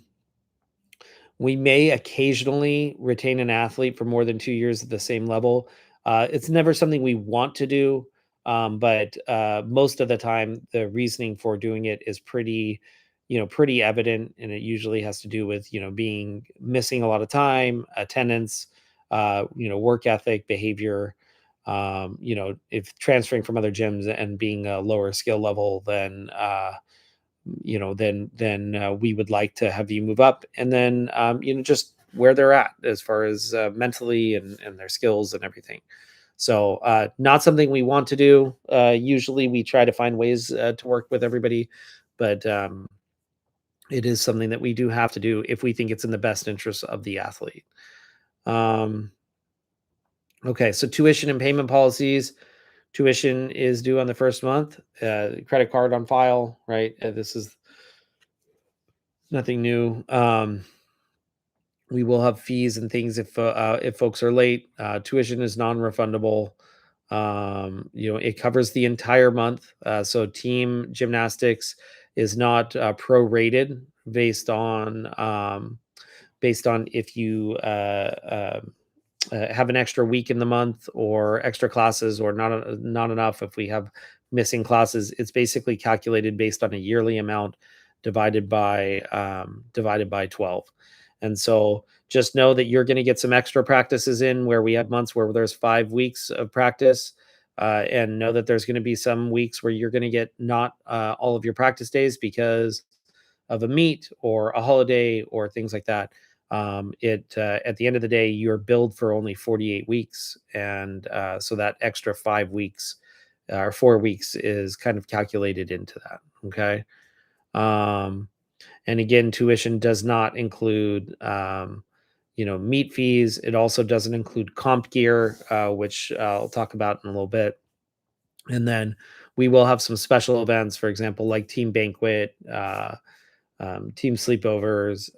S1: we may occasionally retain an athlete for more than 2 years at the same level. It's never something we want to do, but most of the time, the reasoning for doing it is pretty evident, and it usually has to do with being missing a lot of time, attendance, work ethic, behavior. If transferring from other gyms and being a lower skill level then we would like to have you move up, and then just where they're at as far as mentally and their skills and everything. So not something we want to do. Usually we try to find ways to work with everybody, but it is something that we do have to do if we think it's in the best interest of the athlete. um, okay, so tuition and payment policies. Tuition is due on the first month, credit card on file, right? This is nothing new. We will have fees and things if folks are late. Tuition is non-refundable. It covers the entire month. So team gymnastics is not prorated based on if you have an extra week in the month or extra classes or not enough. If we have missing classes, it's basically calculated based on a yearly amount divided by 12. And so just know that you're going to get some extra practices in where we have months where there's 5 weeks of practice. And know that there's going to be some weeks where you're going to get not all of your practice days because of a meet or a holiday or things like that. It At the end of the day, you're billed for only 48 weeks, and so that extra 5 weeks or 4 weeks is kind of calculated into that. Okay. Um, and again, tuition does not include, meet fees. It also doesn't include comp gear, which I'll talk about in a little bit. And then we will have some special events, for example, like team banquet, team sleepovers,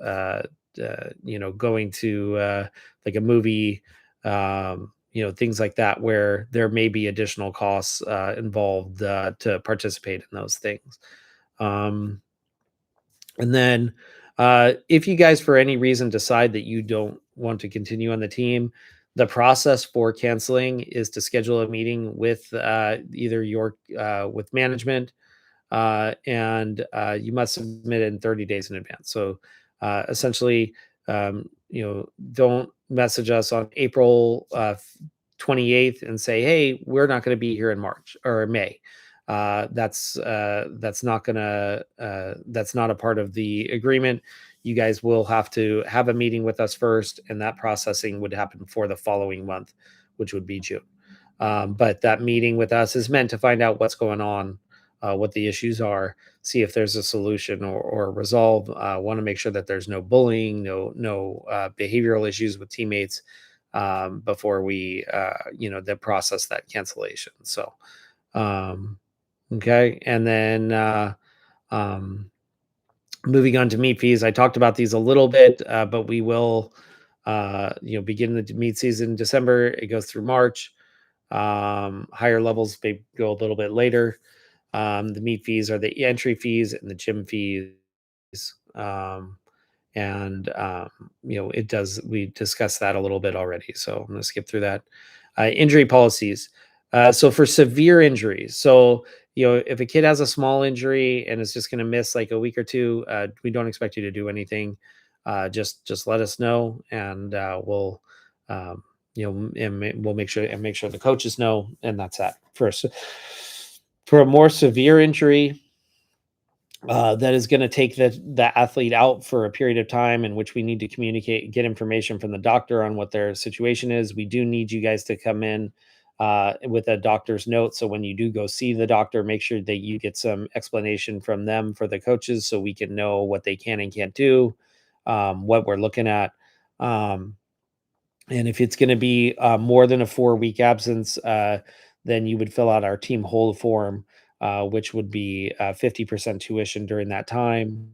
S1: going to like a movie, things like that, where there may be additional costs involved to participate in those things. Um, and then, if you guys, for any reason, decide that you don't want to continue on the team, the process for canceling is to schedule a meeting with either your with management, and you must submit it in 30 days in advance. So, essentially, don't message us on April 28th and say, "Hey, we're not going to be here in March or May." That's not a part of the agreement. You guys will have to have a meeting with us first, and that processing would happen for the following month, which would be June. But that meeting with us is meant to find out what's going on, what the issues are, see if there's a solution or resolve. Want to make sure that there's no bullying, no behavioral issues with teammates, before we then process that cancellation. So, um, okay, and then um, moving on to meet fees. I talked about these a little bit, but we will begin the meet season in December. It goes through March. Higher levels may go a little bit later. The meet fees are the entry fees and the gym fees. Um, and it does, we discussed that a little bit already, so I'm going to skip through that. Injury policies. So for severe injuries, so if a kid has a small injury and is just going to miss like a week or two, we don't expect you to do anything. Just let us know, and we'll we'll make sure the coaches know, and that's that. For a more severe injury, that is going to take the athlete out for a period of time in which we need to get information from the doctor on what their situation is. We do need you guys to come in with a doctor's note. So when you do go see the doctor, make sure that you get some explanation from them for the coaches, so we can know what they can and can't do, what we're looking at. Um, and if it's going to be more than a 4 week absence, then you would fill out our team hold form, which would be 50% tuition during that time.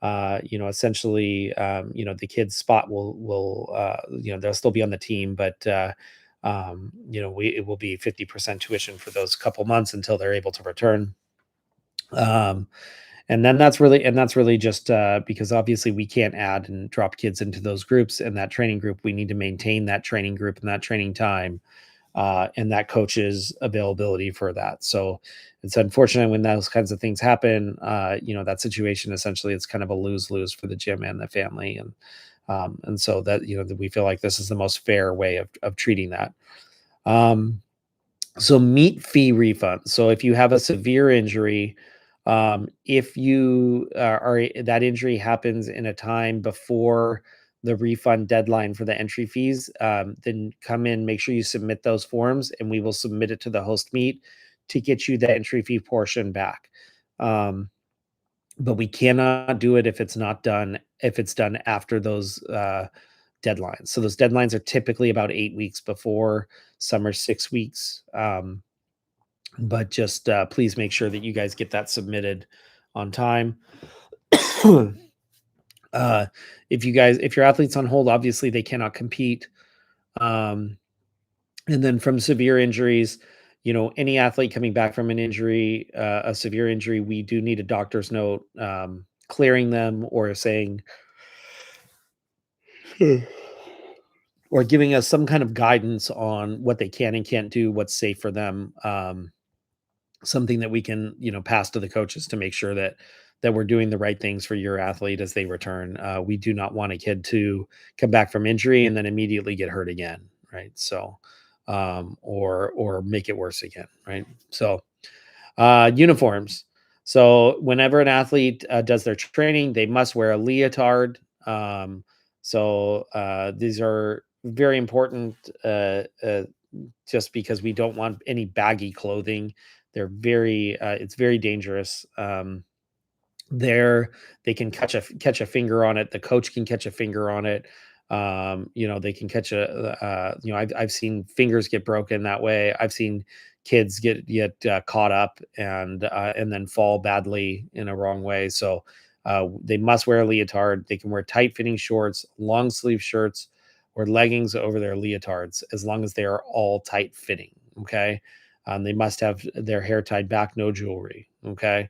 S1: Essentially, the kid's spot they'll still be on the team, but it will be 50% tuition for those couple months until they're able to return. Um, and that's really just because obviously we can't add and drop kids into those groups, and that training group, we need to maintain that training group and that training time, and that coach's availability for that. So it's unfortunate when those kinds of things happen. That situation, essentially, it's kind of a lose-lose for the gym and the family. And so that, that we feel like this is the most fair way of treating that. So meet fee refund. So if you have a severe injury, if you are that injury happens in a time before the refund deadline for the entry fees, then come in, make sure you submit those forms, and we will submit it to the host meet to get you the entry fee portion back. Um, but we cannot do it if it's done after those deadlines. So those deadlines are typically about 8 weeks before, some are 6 weeks. But just please make sure that you guys get that submitted on time. uh, if your athlete's on hold, obviously they cannot compete. Um, and then from severe injuries, any athlete coming back from an injury, a severe injury, we do need a doctor's note clearing them, or saying, or giving us some kind of guidance on what they can and can't do, what's safe for them. Something that we can, pass to the coaches to make sure that that we're doing the right things for your athlete as they return. We do not want a kid to come back from injury and then immediately get hurt again, right? So, or make it worse again, right? So, uniforms. So whenever an athlete does their training, they must wear a leotard. These are very important, just because we don't want any baggy clothing. It's very dangerous. There they can catch a finger on it. The coach can catch a finger on it. They can catch I've seen fingers get broken that way. I've seen kids get caught up and then fall badly in a wrong way. So they must wear a leotard. They can wear tight fitting shorts, long sleeve shirts, or leggings over their leotards, as long as they are all tight fitting. Okay. They must have their hair tied back, no jewelry. Okay.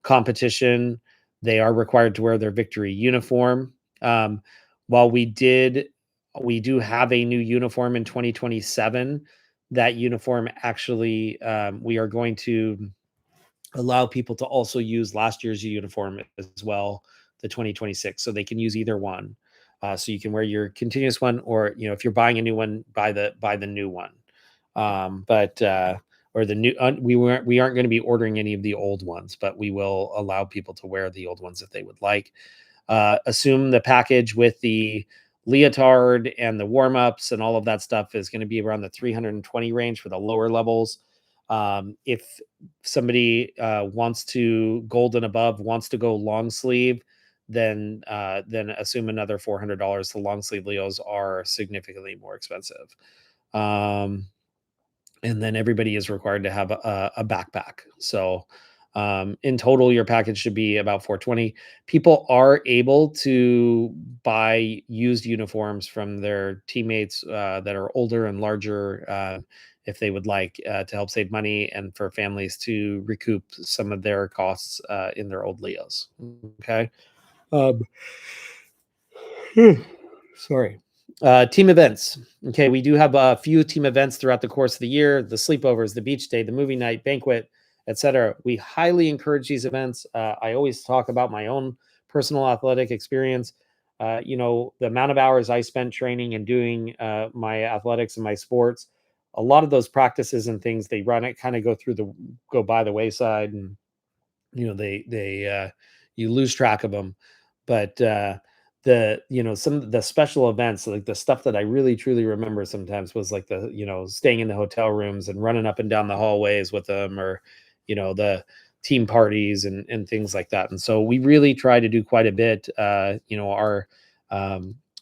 S1: Competition, they are required to wear their victory uniform. While we do have a new uniform in 2027. That uniform actually, we are going to allow people to also use last year's uniform as well, the 2026, so they can use either one. So you can wear your continuous one, or if you're buying a new one, buy the new one. But or the new we aren't going to be ordering any of the old ones, but we will allow people to wear the old ones if they would like. Assume the package with the leotard and the warm ups and all of that stuff is going to be around the 320 range for the lower levels. If somebody wants to gold and above, wants to go long sleeve, then assume another $400. The long sleeve Leos are significantly more expensive. Um, and then everybody is required to have a backpack. So in total, your package should be about 420. People are able to buy used uniforms from their teammates that are older and larger, if they would like, to help save money, and for families to recoup some of their costs in their old Leos. Okay. Um, Sorry. Team events. Okay, we do have a few team events throughout the course of the year: the sleepovers, the beach day, the movie night, banquet, etc. We highly encourage these events. I always talk about my own personal athletic experience. The amount of hours I spent training and doing my athletics and my sports. A lot of those practices and things they run it kind of go by the wayside, and they you lose track of them. But some of the special events, like the stuff that I really truly remember sometimes, was like the staying in the hotel rooms and running up and down the hallways with them, or the team parties and things like that. And so we really try to do quite a bit. Our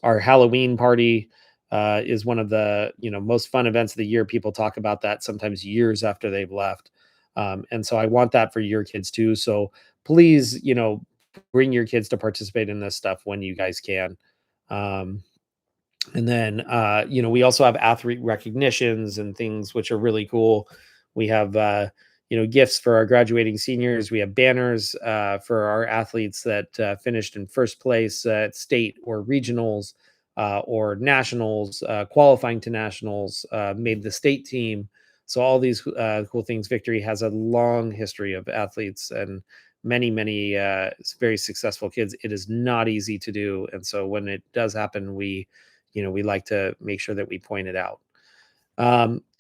S1: Halloween party is one of the most fun events of the year. People talk about that sometimes years after they've left. And so I want that for your kids too. So please, bring your kids to participate in this stuff when you guys can. Um, and then, we also have athlete recognitions and things which are really cool. We have, gifts for our graduating seniors. We have banners for our athletes that finished in first place at state or regionals or nationals, qualifying to nationals, made the state team. So all these cool things. Victory has a long history of athletes and many, many very successful kids. It is not easy to do, and so when it does happen, we like to make sure that we point it out.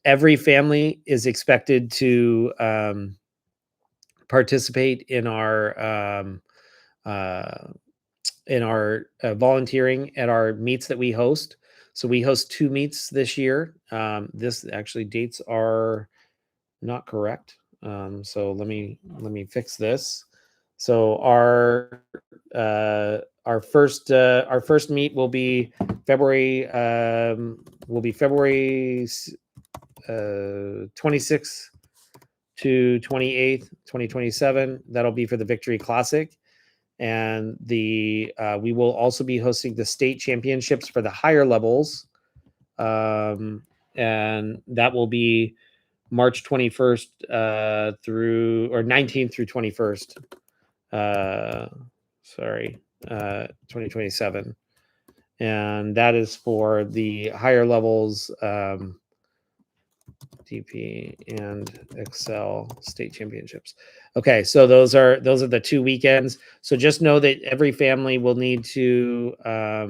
S1: Every family is expected to participate uh, in our volunteering at our meets that we host. So we host 2 meets this year. This actually dates are not correct. So let me fix this. So our first meet will be February 26th to 28th, 2027. That'll be for the Victory Classic, and we will also be hosting the state championships for the higher levels, and that will be March 21st through or 19th through 21st. Uh, sorry, 2027, and that is for the higher levels. DP and XCel state championships. Okay, so those are the 2 weekends. So just know that every family will need to uh,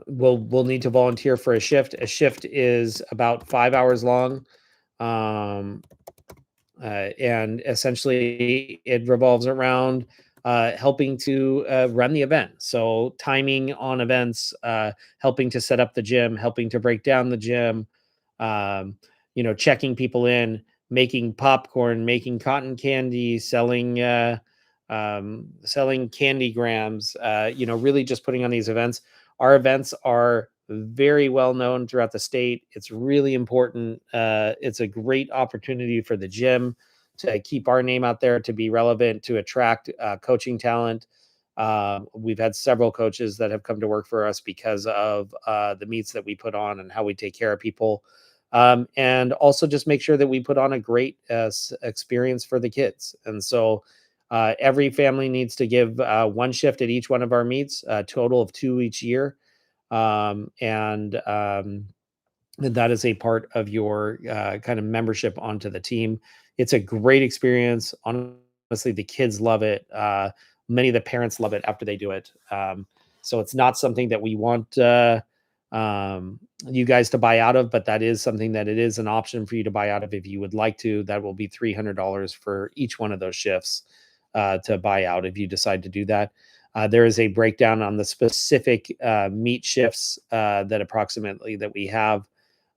S1: will need to volunteer for a shift. A shift is about 5 hours long. Um, and essentially it revolves around helping to run the event. So timing on events, helping to set up the gym, helping to break down the gym, um, checking people in, making popcorn, making cotton candy, selling candy grams. Really just putting on these events. Our events are very well known throughout the state. It's really important. It's a great opportunity for the gym to keep our name out there, to be relevant, to attract coaching talent. We've had several coaches that have come to work for us because of the meets that we put on and how we take care of people. And also just make sure that we put on a great experience for the kids. And so every family needs to give one shift at each one of our meets, a total of 2 each year. And that is a part of your kind of membership onto the team. It's a great experience. Honestly, the kids love it. Many of the parents love it after they do it. So it's not something that we want you guys to buy out of, but that is something that it is an option for you to buy out of if you would like to. That will be $300 for each one of those shifts to buy out if you decide to do that. There is a breakdown on the specific meet shifts that we have,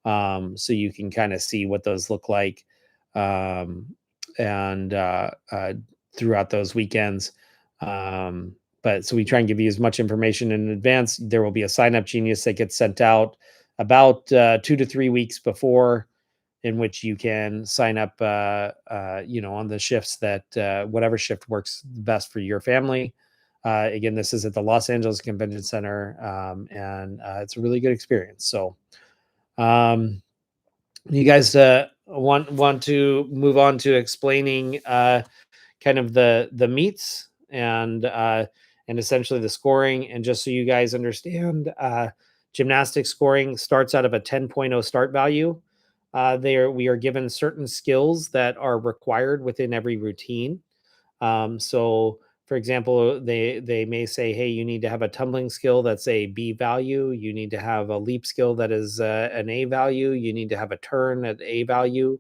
S1: so you can kind of see what those look like, um, and throughout those weekends. But so we try and give you as much information in advance. There will be a sign up genius that gets sent out about 2 to 3 weeks before, in which you can sign up, on the shifts that whatever shift works best for your family. Again, this is at the Los Angeles Convention Center, and it's a really good experience. So, um, you guys want to move on to explaining kind of the meets and essentially the scoring. And just so you guys understand, gymnastics scoring starts out of a 10.0 start value. We are given certain skills that are required within every routine. So, for example, they may say, "Hey, you need to have a tumbling skill that's a B value. You need to have a leap skill that is an A value. You need to have a turn at A value."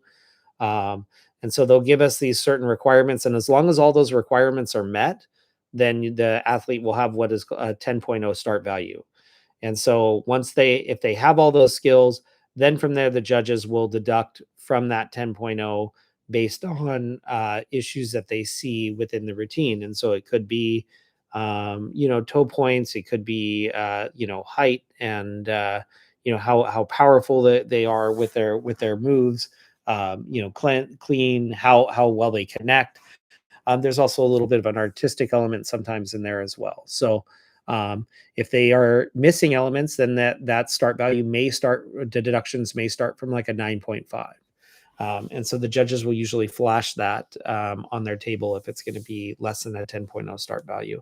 S1: Um, and so they'll give us these certain requirements, and as long as all those requirements are met, then the athlete will have what is a 10.0 start value. And so if they have all those skills, then from there, the judges will deduct from that 10.0 based on issues that they see within the routine. And so it could be, toe points. It could be, height and, how powerful they are with their moves, clean, how well they connect. There's also a little bit of an artistic element sometimes in there as well. So if they are missing elements, then that start value the deductions may start from like a 9.5. And so the judges will usually flash that on their table if it's going to be less than a 10.0 start value.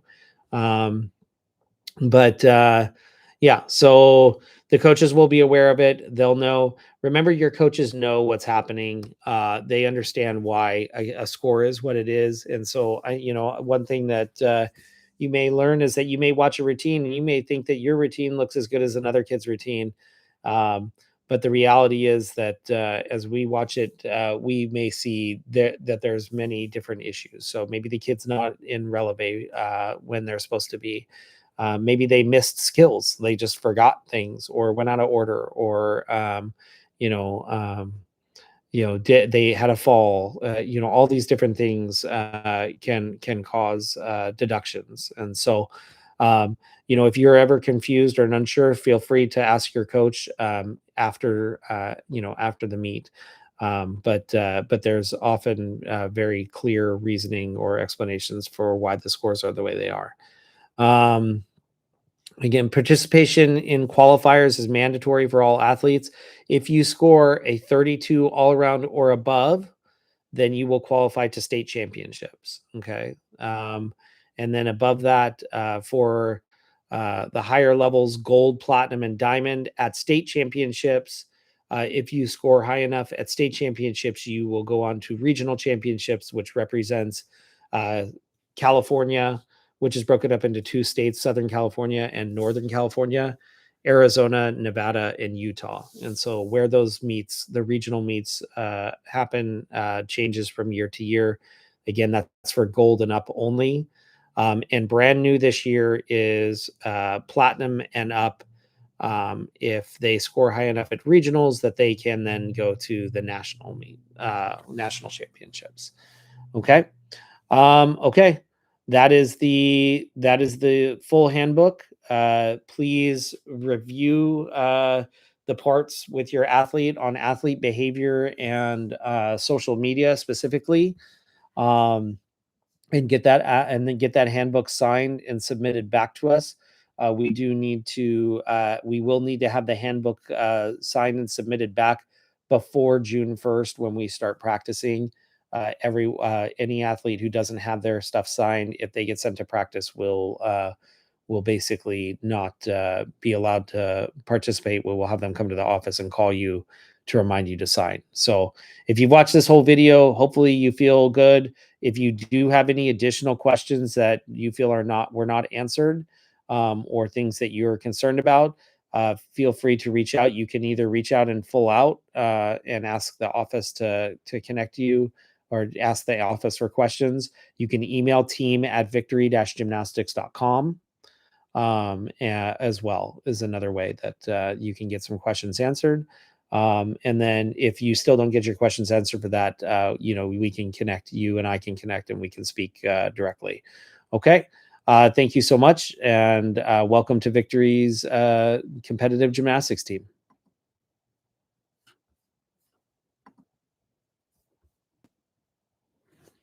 S1: But yeah, so the coaches will be aware of it. They'll know. Remember, your coaches know what's happening. They understand why a score is what it is. And so one thing that you may learn is that you may watch a routine and you may think that your routine looks as good as another kid's routine. But the reality is that as we watch it, we may see that there's many different issues. So maybe the kid's not in releve when they're supposed to be. Maybe they missed skills; they just forgot things, or went out of order, or they had a fall. All these different things can cause deductions. And so, if you're ever confused or unsure, feel free to ask your coach after the meet. But there's often very clear reasoning or explanations for why the scores are the way they are. Um, Again, participation in qualifiers is mandatory for all athletes. If you score a 32 all around or above, then you will qualify to state championships. Okay. And then above that, for the higher levels, gold, platinum, and diamond at state championships. If you score high enough at state championships, you will go on to regional championships, which represents uh, California, which is broken up into 2 states, Southern California and Northern California, Arizona, Nevada, and Utah. And so where those meets, the regional meets happen, changes from year to year. Again, that's for gold and up only. And brand new this year is platinum and up. If they score high enough at regionals, that they can then go to the national meet, national championships. Okay. Okay. That is the full handbook. Please review the parts with your athlete on athlete behavior and social media specifically. Um, and get that and then get that handbook signed and submitted back to us. We will need to have the handbook signed and submitted back before June 1st when we start practicing. Any athlete who doesn't have their stuff signed, if they get sent to practice, will basically not be allowed to participate. We will have them come to the office and call you to remind you to sign. So if you've watched this whole video, hopefully you feel good. If you do have any additional questions that you feel were not answered, or things that you're concerned about, feel free to reach out. You can either reach out and full out and ask the office to connect you, or ask the office for questions. You can email team@victory-gymnastics.com. As well is another way that you can get some questions answered. And then if you still don't get your questions answered for that, we can connect, you and I can connect, and we can speak directly. Okay. Thank you so much. And welcome to Victory's competitive gymnastics team.